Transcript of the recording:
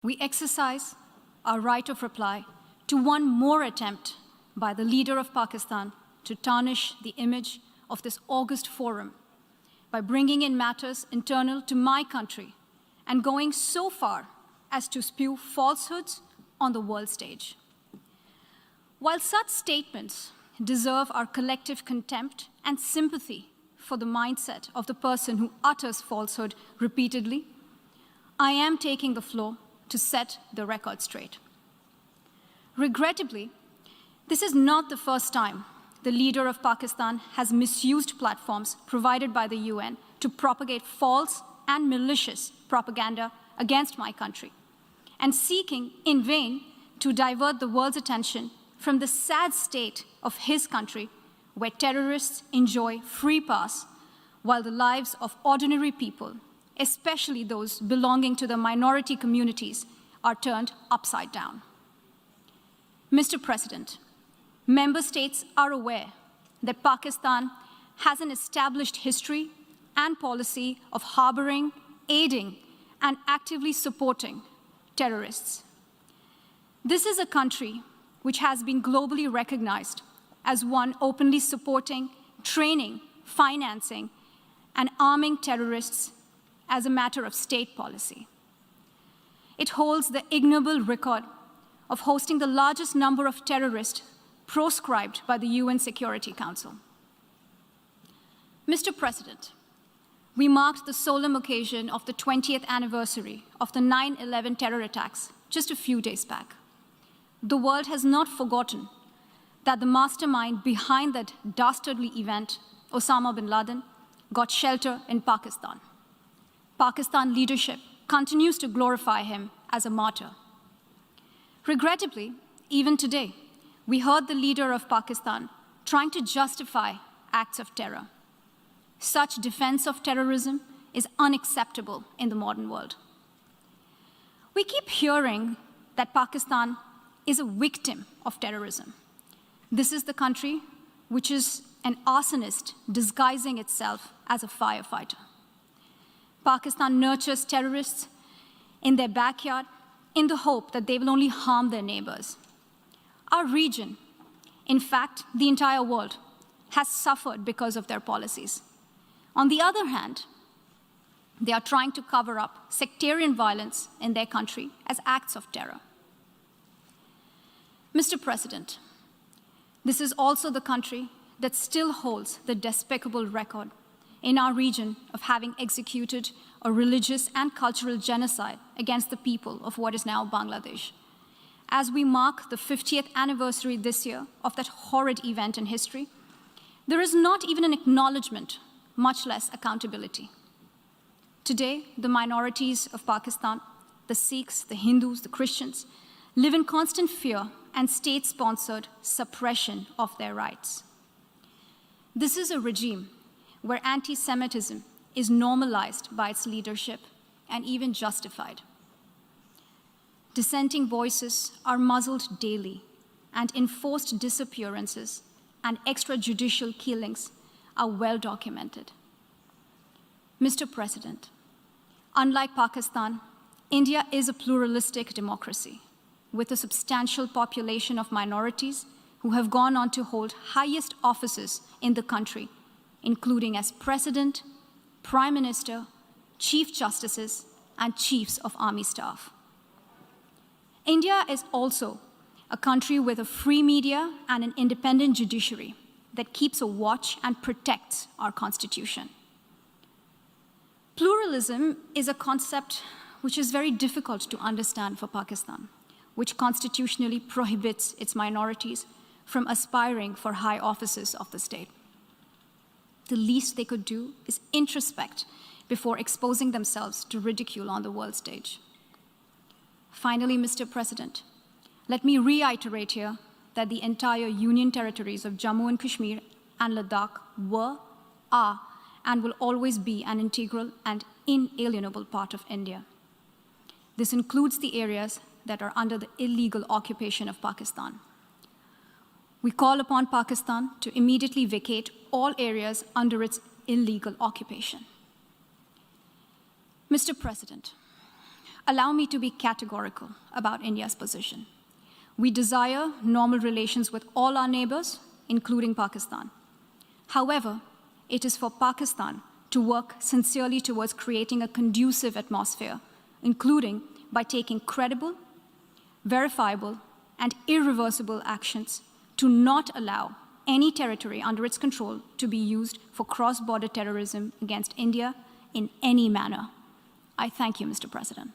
We exercise our right of reply to one more attempt by the leader of Pakistan to tarnish the image of this august forum by bringing in matters internal to my country and going so far as to spew falsehoods on the world stage. While such statements deserve our collective contempt and sympathy for the mindset of the person who utters falsehood repeatedly, I am taking the floor to set the record straight. Regrettably, this is not the first time the leader of Pakistan has misused platforms provided by the UN to propagate false and malicious propaganda against my country, and seeking in vain to divert the world's attention from the sad state of his country, where terrorists enjoy free pass while the lives of ordinary people, especially those belonging to the minority communities, are turned upside down. Mr. President, member states are aware that Pakistan has an established history and policy of harboring, aiding, and actively supporting terrorists. This is a country which has been globally recognized as one openly supporting, training, financing, and arming terrorists as a matter of state policy. It holds the ignoble record of hosting the largest number of terrorists proscribed by the UN Security Council. Mr. President, we marked the solemn occasion of the 20th anniversary of the 9/11 terror attacks just a few days back. The world has not forgotten that the mastermind behind that dastardly event, Osama bin Laden, got shelter in Pakistan. Pakistan leadership continues to glorify him as a martyr. Regrettably, even today, we heard the leader of Pakistan trying to justify acts of terror. Such defense of terrorism is unacceptable in the modern world. We keep hearing that Pakistan is a victim of terrorism. This is the country which is an arsonist disguising itself as a firefighter. Pakistan nurtures terrorists in their backyard in the hope that they will only harm their neighbors. Our region, in fact, the entire world, has suffered because of their policies. On the other hand, they are trying to cover up sectarian violence in their country as acts of terror. Mr. President, this is also the country that still holds the despicable record in our region of having executed a religious and cultural genocide against the people of what is now Bangladesh. As we mark the 50th anniversary this year of that horrid event in history, there is not even an acknowledgement, much less accountability. Today, the minorities of Pakistan, the Sikhs, the Hindus, the Christians, live in constant fear and state-sponsored suppression of their rights. This is a regime where anti-Semitism is normalized by its leadership and even justified. Dissenting voices are muzzled daily, and enforced disappearances and extrajudicial killings are well documented. Mr. President, unlike Pakistan, India is a pluralistic democracy with a substantial population of minorities who have gone on to hold highest offices in the country, including as President, Prime Minister, Chief Justices, and Chiefs of Army Staff. India is also a country with a free media and an independent judiciary that keeps a watch and protects our Constitution. Pluralism is a concept which is very difficult to understand for Pakistan, which constitutionally prohibits its minorities from aspiring for high offices of the state. The least they could do is introspect before exposing themselves to ridicule on the world stage. Finally, Mr. President, let me reiterate here that the entire Union territories of Jammu and Kashmir and Ladakh were, are, and will always be an integral and inalienable part of India. This includes the areas that are under the illegal occupation of Pakistan. We call upon Pakistan to immediately vacate all areas under its illegal occupation. Mr. President, allow me to be categorical about India's position. We desire normal relations with all our neighbors, including Pakistan. However, it is for Pakistan to work sincerely towards creating a conducive atmosphere, including by taking credible, verifiable, and irreversible actions to not allow any territory under its control to be used for cross-border terrorism against India in any manner. I thank you, Mr. President.